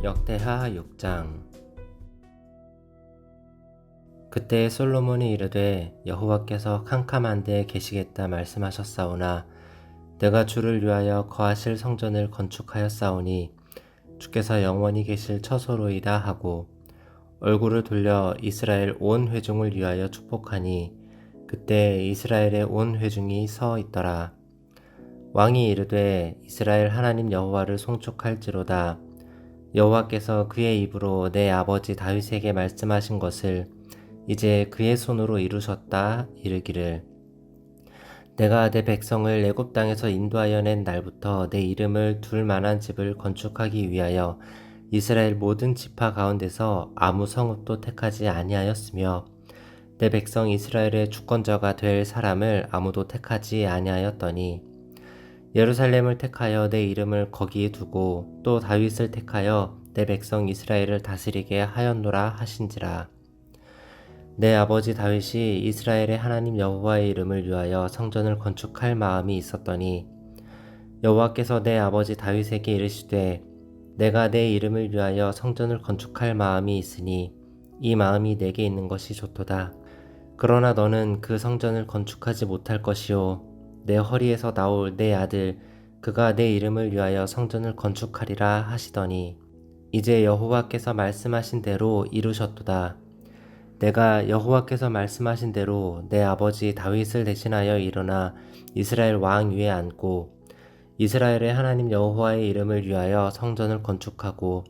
역대하 6장. 그때 솔로몬이 이르되 여호와께서 캄캄한 데 계시겠다 말씀하셨사오나 내가 주를 위하여 거하실 성전을 건축하였사오니 주께서 영원히 계실 처소로이다 하고 얼굴을 돌려 이스라엘 온 회중을 위하여 축복하니 그때 이스라엘의 온 회중이 서 있더라. 왕이 이르되 이스라엘 하나님 여호와를 송축할지로다. 여호와께서 그의 입으로 내 아버지 다윗에게 말씀하신 것을 이제 그의 손으로 이루셨다 이르기를 내가 내 백성을 애굽 땅에서 인도하여 낸 날부터 내 이름을 둘 만한 집을 건축하기 위하여 이스라엘 모든 지파 가운데서 아무 성읍도 택하지 아니하였으며 내 백성 이스라엘의 주권자가 될 사람을 아무도 택하지 아니하였더니 예루살렘을 택하여 내 이름을 거기에 두고 또 다윗을 택하여 내 백성 이스라엘을 다스리게 하였노라 하신지라. 내 아버지 다윗이 이스라엘의 하나님 여호와의 이름을 위하여 성전을 건축할 마음이 있었더니 여호와께서 내 아버지 다윗에게 이르시되 내가 내 이름을 위하여 성전을 건축할 마음이 있으니 이 마음이 내게 있는 것이 좋도다. 그러나 너는 그 성전을 건축하지 못할 것이요 내 허리에서 나올 내 아들 그가 내 이름을 위하여 성전을 건축하리라 하시더니 이제 여호와께서 말씀하신 대로 이루셨도다. 내가 여호와께서 말씀하신 대로 내 아버지 다윗을 대신하여 일어나 이스라엘 왕 위에 앉고 이스라엘의 하나님 여호와의 이름을 위하여 성전을 건축하고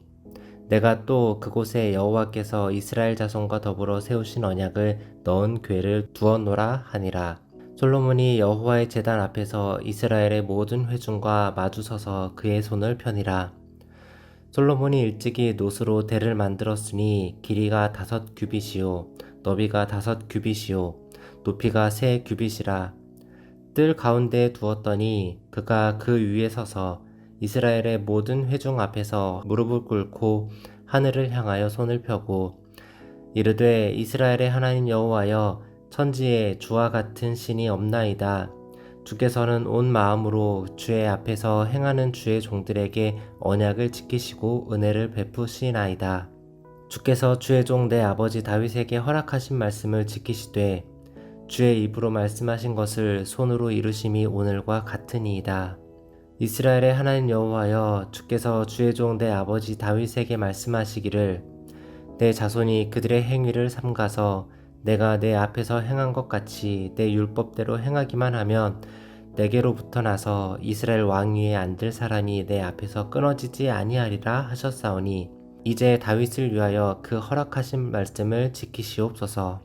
내가 또 그곳에 여호와께서 이스라엘 자손과 더불어 세우신 언약을 넣은 궤를 두었노라 하니라. 솔로몬이 여호와의 제단 앞에서 이스라엘의 모든 회중과 마주서서 그의 손을 펴니라. 솔로몬이 일찍이 노스로 대를 만들었으니 길이가 5규빗이요 너비가 5규빗이요 높이가 3규빗이라. 뜰 가운데에 두었더니 그가 그 위에 서서 이스라엘의 모든 회중 앞에서 무릎을 꿇고 하늘을 향하여 손을 펴고 이르되 이스라엘의 하나님 여호와여 천지에 주와 같은 신이 없나이다. 주께서는 온 마음으로 주의 앞에서 행하는 주의 종들에게 언약을 지키시고 은혜를 베푸시나이다. 주께서 주의 종 내 아버지 다윗에게 허락하신 말씀을 지키시되 주의 입으로 말씀하신 것을 손으로 이루심이 오늘과 같으니이다. 이스라엘의 하나님 여호와여 주께서 주의 종 내 아버지 다윗에게 말씀하시기를 내 자손이 그들의 행위를 삼가서 내가 내 앞에서 행한 것 같이 내 율법대로 행하기만 하면 내게로부터 나서 이스라엘 왕 위에 앉을 사람이 내 앞에서 끊어지지 아니하리라 하셨사오니 이제 다윗을 위하여 그 허락하신 말씀을 지키시옵소서.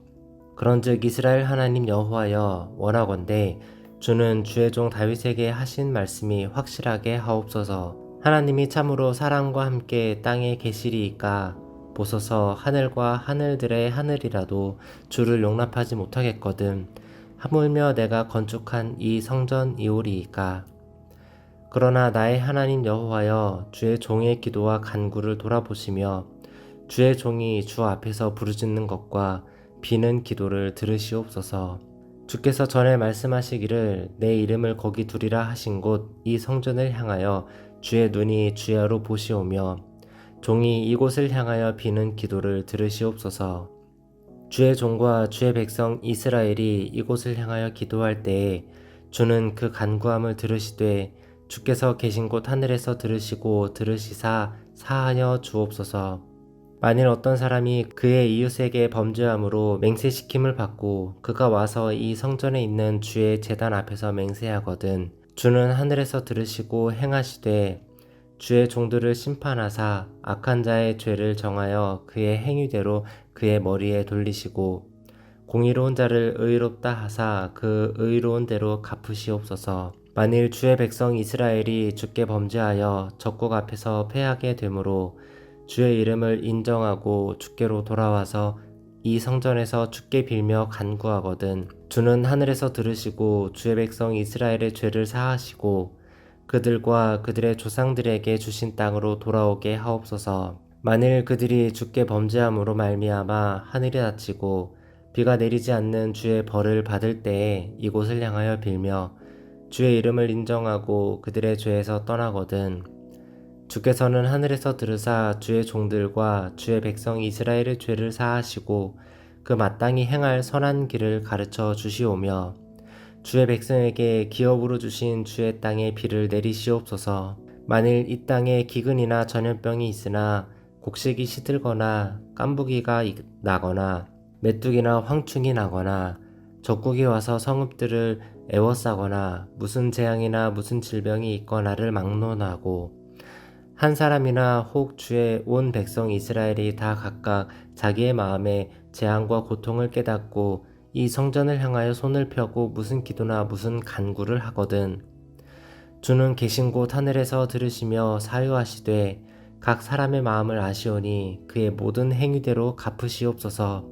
그런즉 이스라엘 하나님 여호와여 원하건대 주는 주의 종 다윗에게 하신 말씀이 확실하게 하옵소서. 하나님이 참으로 사랑과 함께 땅에 계시리이까 보소서. 하늘과 하늘들의 하늘이라도 주를 용납하지 못하겠거든. 하물며 내가 건축한 이 성전이오리이까. 그러나 나의 하나님 여호와여 주의 종의 기도와 간구를 돌아보시며 주의 종이 주 앞에서 부르짖는 것과 비는 기도를 들으시옵소서. 주께서 전에 말씀하시기를 내 이름을 거기 두리라 하신 곳 이 성전을 향하여 주의 눈이 주야로 보시오며 종이 이곳을 향하여 비는 기도를 들으시옵소서. 주의 종과 주의 백성 이스라엘이 이곳을 향하여 기도할 때에 주는 그 간구함을 들으시되 주께서 계신 곳 하늘에서 들으시고 들으시사 사하여 주옵소서. 만일 어떤 사람이 그의 이웃에게 범죄함으로 맹세시킴을 받고 그가 와서 이 성전에 있는 주의 제단 앞에서 맹세하거든 주는 하늘에서 들으시고 행하시되 주의 종들을 심판하사 악한 자의 죄를 정하여 그의 행위대로 그의 머리에 돌리시고 공의로운 자를 의롭다 하사 그 의로운 대로 갚으시옵소서. 만일 주의 백성 이스라엘이 주께 범죄하여 적국 앞에서 패하게 되므로 주의 이름을 인정하고 주께로 돌아와서 이 성전에서 주께 빌며 간구하거든 주는 하늘에서 들으시고 주의 백성 이스라엘의 죄를 사하시고 그들과 그들의 조상들에게 주신 땅으로 돌아오게 하옵소서. 만일 그들이 주께 범죄함으로 말미암아 하늘이 닫히고 비가 내리지 않는 주의 벌을 받을 때에 이곳을 향하여 빌며 주의 이름을 인정하고 그들의 죄에서 떠나거든 주께서는 하늘에서 들으사 주의 종들과 주의 백성 이스라엘의 죄를 사하시고 그 마땅히 행할 선한 길을 가르쳐 주시오며 주의 백성에게 기업으로 주신 주의 땅에 비를 내리시옵소서. 만일 이 땅에 기근이나 전염병이 있으나 곡식이 시들거나 깐부기가 나거나 메뚜기나 황충이 나거나 적국이 와서 성읍들을 애워싸거나 무슨 재앙이나 무슨 질병이 있거나를 막론하고 한 사람이나 혹 주의 온 백성 이스라엘이 다 각각 자기의 마음에 재앙과 고통을 깨닫고 이 성전을 향하여 손을 펴고 무슨 기도나 무슨 간구를 하거든 주는 계신 곳 하늘에서 들으시며 사유하시되 각 사람의 마음을 아시오니 그의 모든 행위대로 갚으시옵소서.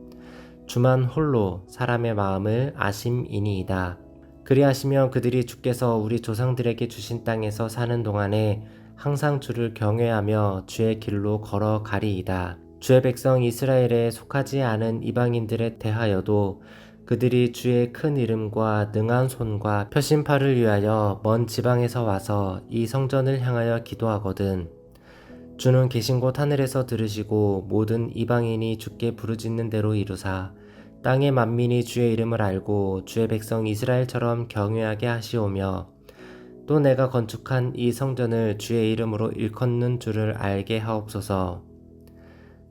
주만 홀로 사람의 마음을 아심이니이다. 그리하시면 그들이 주께서 우리 조상들에게 주신 땅에서 사는 동안에 항상 주를 경외하며 주의 길로 걸어가리이다. 주의 백성 이스라엘에 속하지 않은 이방인들에 대하여도 그들이 주의 큰 이름과 능한 손과 펴신 팔을 위하여 먼 지방에서 와서 이 성전을 향하여 기도하거든 주는 계신 곳 하늘에서 들으시고 모든 이방인이 주께 부르짖는 대로 이루사 땅의 만민이 주의 이름을 알고 주의 백성 이스라엘처럼 경외하게 하시오며 또 내가 건축한 이 성전을 주의 이름으로 일컫는 줄을 알게 하옵소서.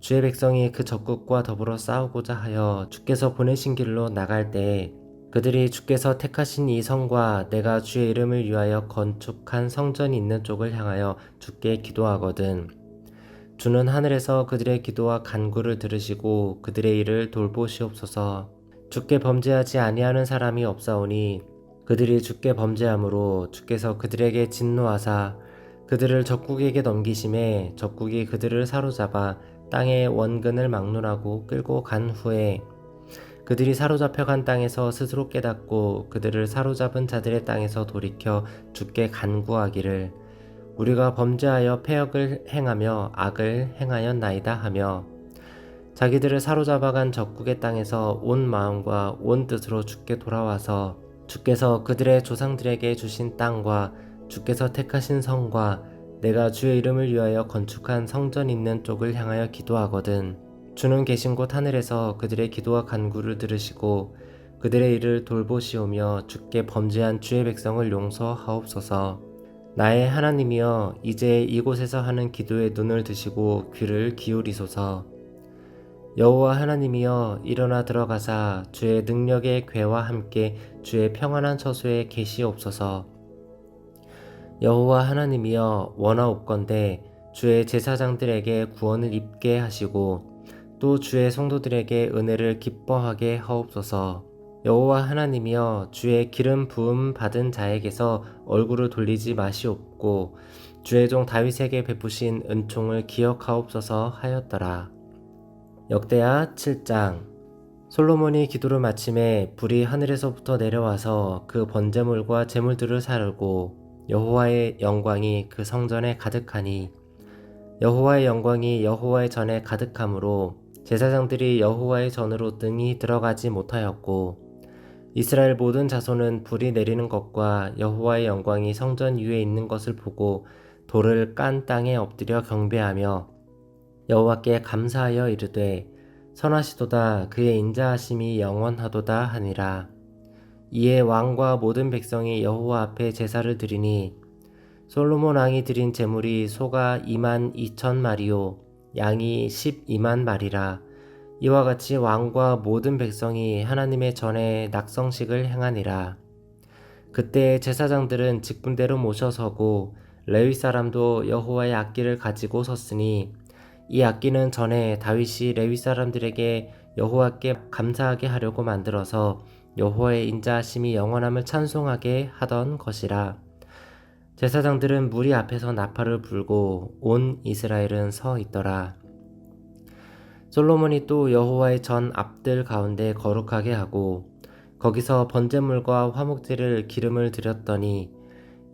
주의 백성이 그 적국과 더불어 싸우고자 하여 주께서 보내신 길로 나갈 때에 그들이 주께서 택하신 이 성과 내가 주의 이름을 위하여 건축한 성전이 있는 쪽을 향하여 주께 기도하거든 주는 하늘에서 그들의 기도와 간구를 들으시고 그들의 일을 돌보시옵소서. 주께 범죄하지 아니하는 사람이 없사오니 그들이 주께 범죄함으로 주께서 그들에게 진노하사 그들을 적국에게 넘기심에 적국이 그들을 사로잡아 땅의 원근을 막론하고 끌고 간 후에 그들이 사로잡혀간 땅에서 스스로 깨닫고 그들을 사로잡은 자들의 땅에서 돌이켜 주께 간구하기를 우리가 범죄하여 패역을 행하며 악을 행하였나이다 하며 자기들을 사로잡아간 적국의 땅에서 온 마음과 온 뜻으로 주께 돌아와서 주께서 그들의 조상들에게 주신 땅과 주께서 택하신 성과 내가 주의 이름을 위하여 건축한 성전 있는 쪽을 향하여 기도하거든 주는 계신 곳 하늘에서 그들의 기도와 간구를 들으시고 그들의 일을 돌보시오며 주께 범죄한 주의 백성을 용서하옵소서. 나의 하나님이여 이제 이곳에서 하는 기도에 눈을 드시고 귀를 기울이소서. 여호와 하나님이여 일어나 들어가사 주의 능력의 궤와 함께 주의 평안한 처소에 계시옵소서. 여호와 하나님이여 원하옵건대 주의 제사장들에게 구원을 입게 하시고 또 주의 성도들에게 은혜를 기뻐하게 하옵소서. 여호와 하나님이여 주의 기름 부음 받은 자에게서 얼굴을 돌리지 마시옵고 주의 종 다윗에게 베푸신 은총을 기억하옵소서 하였더라. 역대하 7장. 솔로몬이 기도를 마침에 불이 하늘에서부터 내려와서 그 번제물과 제물들을 사르고 여호와의 영광이 그 성전에 가득하니 여호와의 영광이 여호와의 전에 가득하므로 제사장들이 여호와의 전으로 능히 들어가지 못하였고 이스라엘 모든 자손은 불이 내리는 것과 여호와의 영광이 성전 위에 있는 것을 보고 돌을 깐 땅에 엎드려 경배하며 여호와께 감사하여 이르되 선하시도다 그의 인자하심이 영원하도다 하니라. 이에 왕과 모든 백성이 여호와 앞에 제사를 드리니 솔로몬 왕이 드린 제물이 소가 22,000마리요 양이 12만 마리라. 이와 같이 왕과 모든 백성이 하나님의 전에 낙성식을 행하니라. 그때 제사장들은 직분대로 모셔서고 레위 사람도 여호와의 악기를 가지고 섰으니 이 악기는 전에 다윗이 레위 사람들에게 여호와께 감사하게 하려고 만들어서 여호와의 인자하심이 영원함을 찬송하게 하던 것이라. 제사장들은 무리 앞에서 나팔을 불고 온 이스라엘은 서 있더라. 솔로몬이 또 여호와의 전 앞들 가운데 거룩하게 하고 거기서 번제물과 화목제를 기름을 드렸더니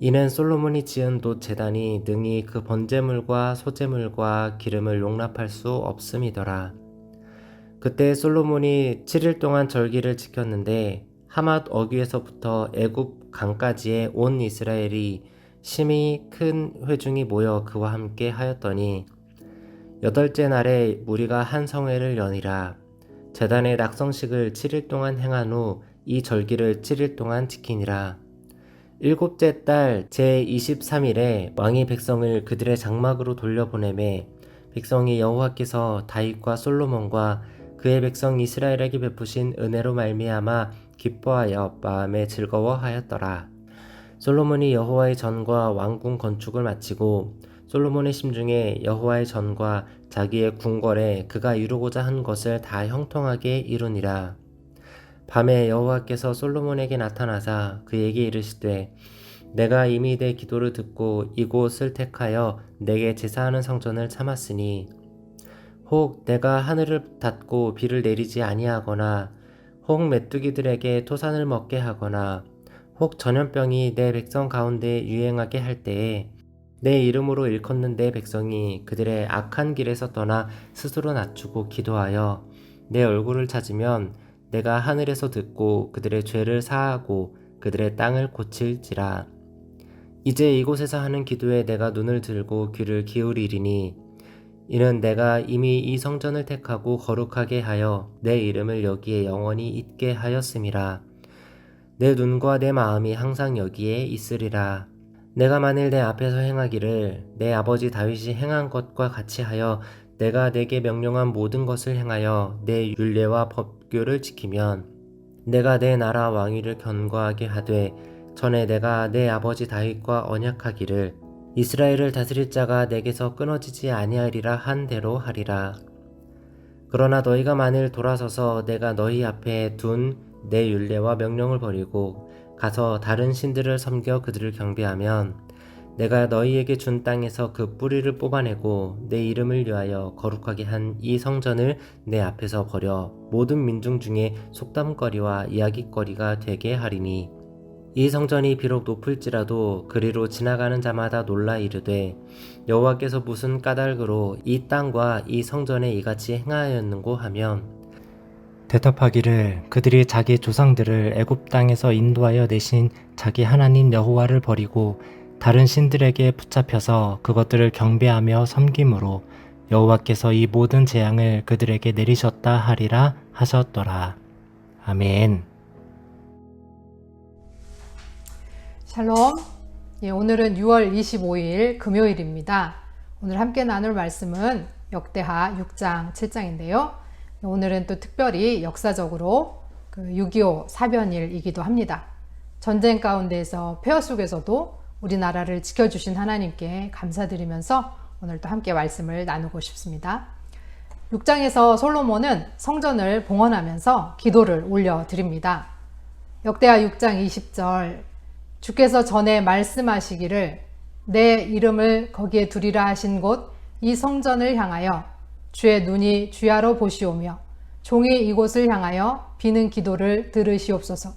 이는 솔로몬이 지은 돛 제단이 능히 그 번제물과 소제물과 기름을 용납할 수 없음이더라. 그때 솔로몬이 7일 동안 절기를 지켰는데 하맛 어귀에서부터 애굽 강까지의 온 이스라엘이 심히 큰 회중이 모여 그와 함께 하였더니 8째 날에 무리가 한 성회를 여니라. 제단의 낙성식을 7일 동안 행한 후 이 절기를 7일 동안 지키니라. 7째 달 제23일에 왕이 백성을 그들의 장막으로 돌려보내매 백성이 여호와께서 다윗과 솔로몬과 그의 백성 이스라엘에게 베푸신 은혜로 말미암아 기뻐하여 마음에 즐거워하였더라. 솔로몬이 여호와의 전과 왕궁 건축을 마치고 솔로몬의 심중에 여호와의 전과 자기의 궁궐에 그가 이루고자 한 것을 다 형통하게 이루니라. 밤에 여호와께서 솔로몬에게 나타나사 그에게 이르시되 내가 이미 내 기도를 듣고 이곳을 택하여 내게 제사하는 성전을 참았으니 혹 내가 하늘을 닫고 비를 내리지 아니하거나 혹 메뚜기들에게 토산을 먹게 하거나 혹 전염병이 내 백성 가운데 유행하게 할 때에 내 이름으로 일컫는 내 백성이 그들의 악한 길에서 떠나 스스로 낮추고 기도하여 내 얼굴을 찾으면 내가 하늘에서 듣고 그들의 죄를 사하고 그들의 땅을 고칠지라. 이제 이곳에서 하는 기도에 내가 눈을 들고 귀를 기울이리니 이는 내가 이미 이 성전을 택하고 거룩하게 하여 내 이름을 여기에 영원히 있게 하였음이라. 내 눈과 내 마음이 항상 여기에 있으리라. 내가 만일 내 앞에서 행하기를 내 아버지 다윗이 행한 것과 같이 하여 내가 내게 명령한 모든 것을 행하여 내 율례와 법규를 지키면 내가 내 나라 왕위를 견고하게 하되 전에 내가 내 아버지 다윗과 언약하기를 이스라엘을 다스릴 자가 내게서 끊어지지 아니하리라 한 대로 하리라. 그러나 너희가 만일 돌아서서 내가 너희 앞에 둔 내 율례와 명령을 버리고 가서 다른 신들을 섬겨 그들을 경배하면 내가 너희에게 준 땅에서 그 뿌리를 뽑아내고 내 이름을 위하여 거룩하게 한 이 성전을 내 앞에서 버려 모든 민중 중에 속담거리와 이야깃거리가 되게 하리니 이 성전이 비록 높을지라도 그리로 지나가는 자마다 놀라 이르되 여호와께서 무슨 까닭으로 이 땅과 이 성전에 이같이 행하였는고 하면 대답하기를 그들이 자기 조상들을 애굽 땅에서 인도하여 내신 자기 하나님 여호와를 버리고 다른 신들에게 붙잡혀서 그것들을 경배하며 섬김으로 여호와께서 이 모든 재앙을 그들에게 내리셨다 하리라 하셨더라. 아멘. 샬롬. 오늘은 6월 25일 금요일입니다. 오늘 함께 나눌 말씀은 역대하 6장 7장인데요. 오늘은 또 특별히 역사적으로 6.25 사변일이기도 합니다. 전쟁 가운데에서 폐허 속에서도 우리나라를 지켜주신 하나님께 감사드리면서 오늘 또 함께 말씀을 나누고 싶습니다. 6장에서 솔로몬은 성전을 봉헌하면서 기도를 올려드립니다. 역대하 6장 20절 주께서 전에 말씀하시기를 내 이름을 거기에 두리라 하신 곳 이 성전을 향하여 주의 눈이 주야로 보시오며 종이 이곳을 향하여 비는 기도를 들으시옵소서.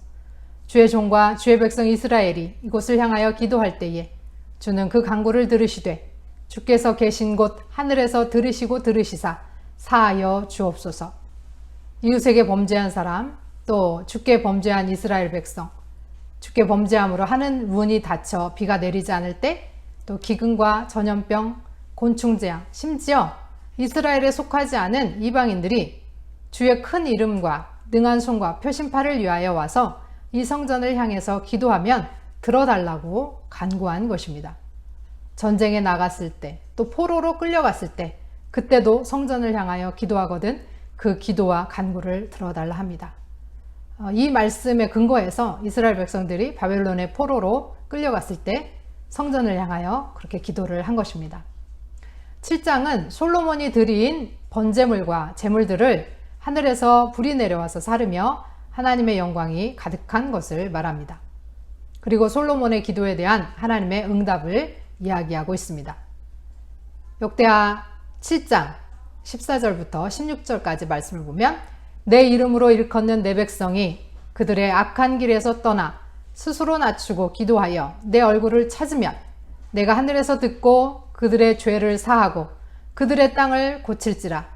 주의 종과 주의 백성 이스라엘이 이곳을 향하여 기도할 때에 주는 그 간구를 들으시되 주께서 계신 곳 하늘에서 들으시고 들으시사 사하여 주옵소서. 이웃에게 범죄한 사람 또 주께 범죄한 이스라엘 백성 주께 범죄함으로 하는 문이 닫혀 비가 내리지 않을 때 또 기근과 전염병, 곤충재앙 심지어 이스라엘에 속하지 않은 이방인들이 주의 큰 이름과 능한 손과 표심팔을 위하여 와서 이 성전을 향해서 기도하면 들어달라고 간구한 것입니다. 전쟁에 나갔을 때 또 포로로 끌려갔을 때 그때도 성전을 향하여 기도하거든 그 기도와 간구를 들어달라 합니다. 이 말씀에 근거해서 이스라엘 백성들이 바벨론의 포로로 끌려갔을 때 성전을 향하여 그렇게 기도를 한 것입니다. 7장은 솔로몬이 드린 번제물과 제물들을 하늘에서 불이 내려와서 사르며 하나님의 영광이 가득한 것을 말합니다. 그리고 솔로몬의 기도에 대한 하나님의 응답을 이야기하고 있습니다. 역대하 7장 14절부터 16절까지 말씀을 보면 내 이름으로 일컫는 내 백성이 그들의 악한 길에서 떠나 스스로 낮추고 기도하여 내 얼굴을 찾으면 내가 하늘에서 듣고 그들의 죄를 사하고 그들의 땅을 고칠지라.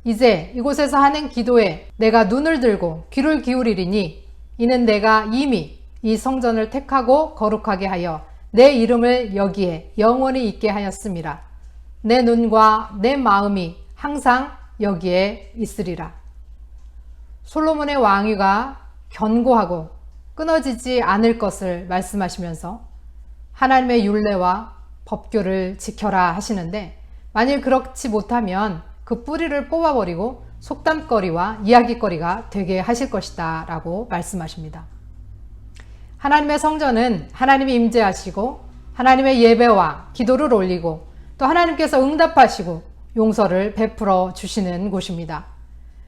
이제 이곳에서 하는 기도에 내가 눈을 들고 귀를 기울이리니 이는 내가 이미 이 성전을 택하고 거룩하게 하여 내 이름을 여기에 영원히 있게 하였음이라. 내 눈과 내 마음이 항상 여기에 있으리라. 솔로몬의 왕위가 견고하고 끊어지지 않을 것을 말씀하시면서 하나님의 율례와 법규를 지켜라 하시는데, 만일 그렇지 못하면 그 뿌리를 뽑아버리고 속담거리와 이야기거리가 되게 하실 것이다 라고 말씀하십니다. 하나님의 성전은 하나님이 임재하시고 하나님의 예배와 기도를 올리고 또 하나님께서 응답하시고 용서를 베풀어 주시는 곳입니다.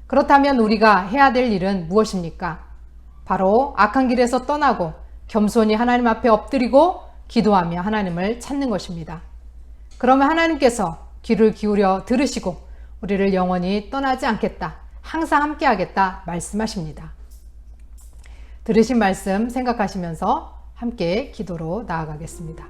그렇다면 우리가 해야 될 일은 무엇입니까? 바로 악한 길에서 떠나고 겸손히 하나님 앞에 엎드리고 기도하며 하나님을 찾는 것입니다. 그러면 하나님께서 귀를 기울여 들으시고 우리를 영원히 떠나지 않겠다, 항상 함께 하겠다 말씀하십니다. 들으신 말씀 생각하시면서 함께 기도로 나아가겠습니다.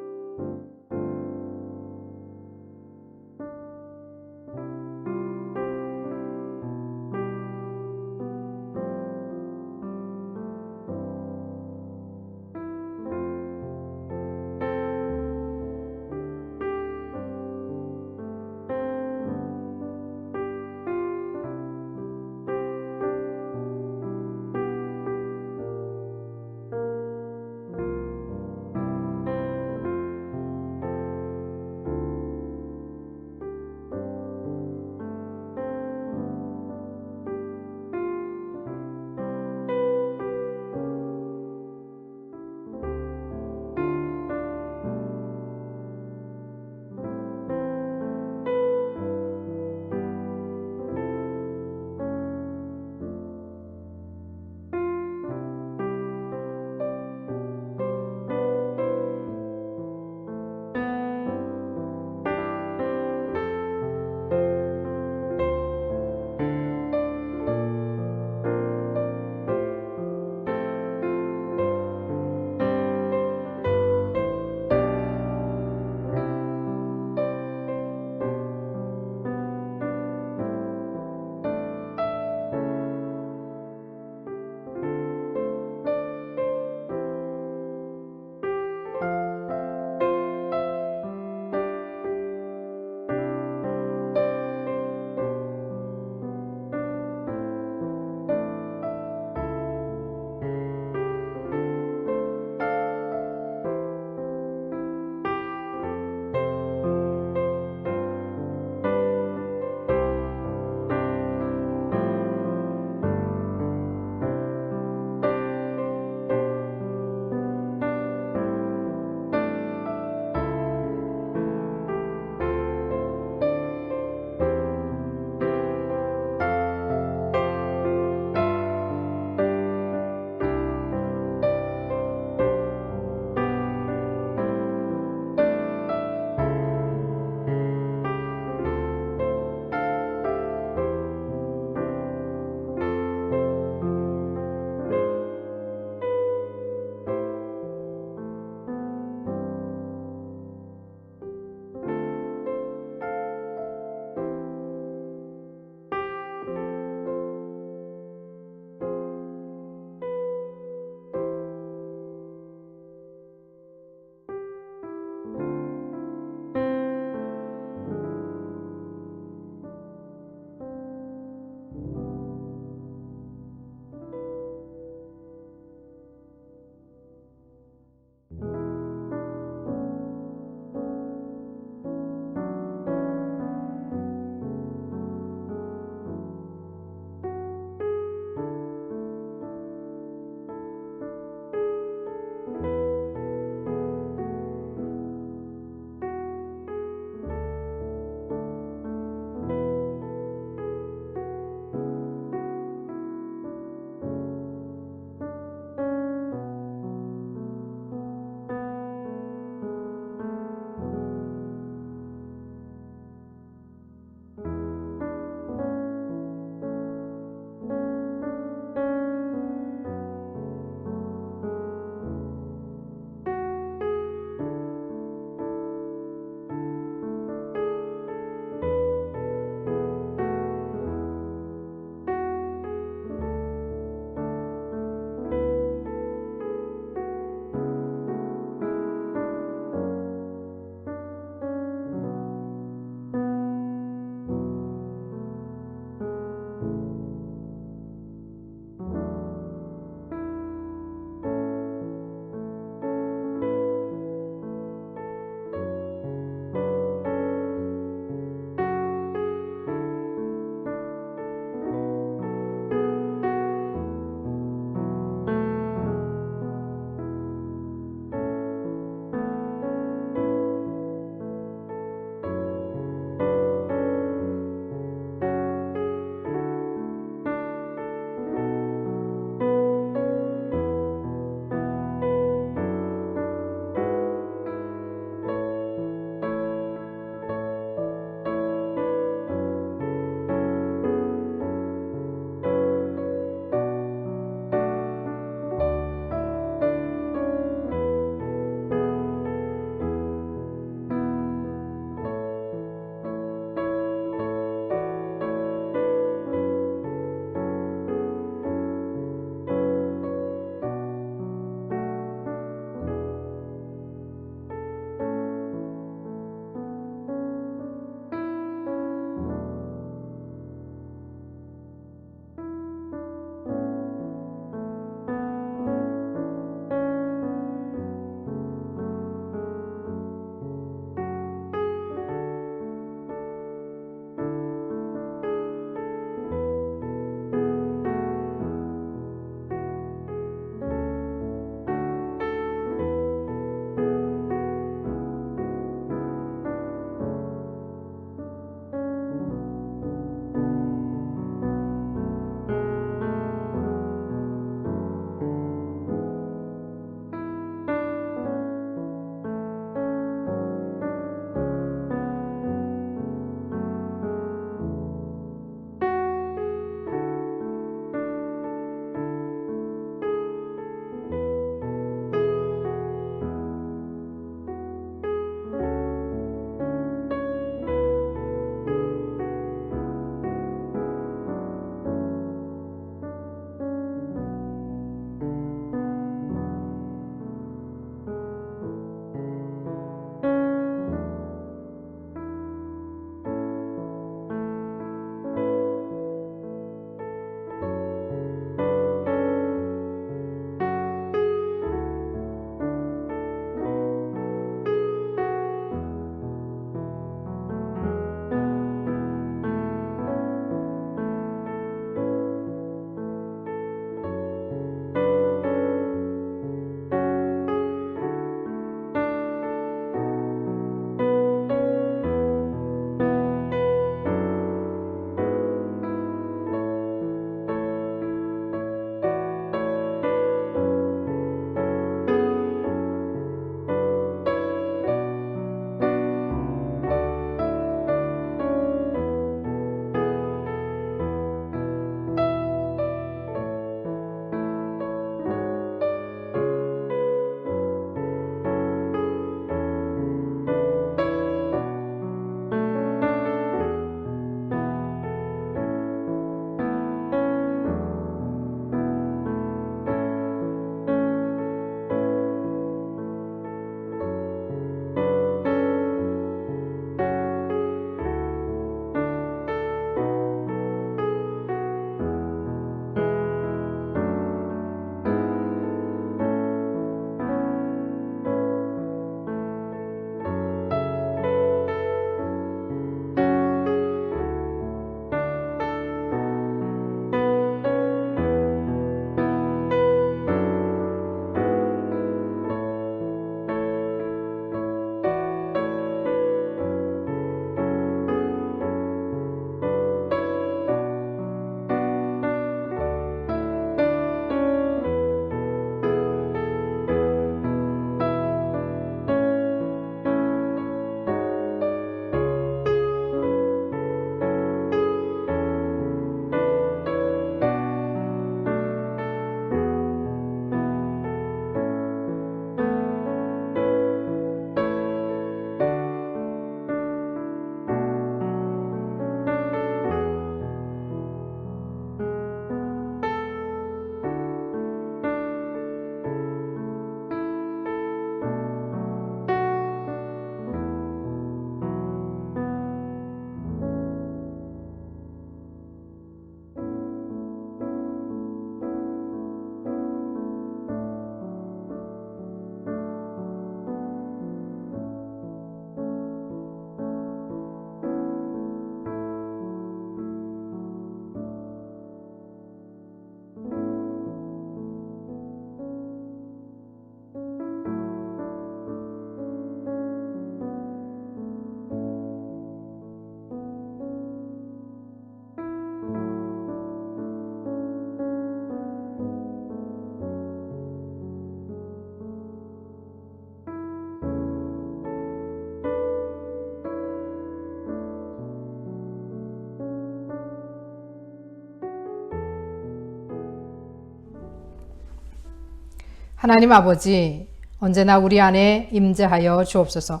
하나님 아버지, 언제나 우리 안에 임재하여 주옵소서.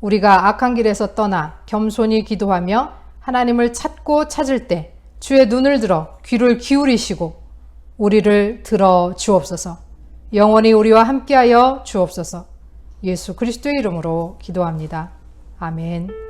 우리가 악한 길에서 떠나 겸손히 기도하며 하나님을 찾고 찾을 때 주의 눈을 들어 귀를 기울이시고 우리를 들어 주옵소서. 영원히 우리와 함께하여 주옵소서. 예수 그리스도의 이름으로 기도합니다. 아멘.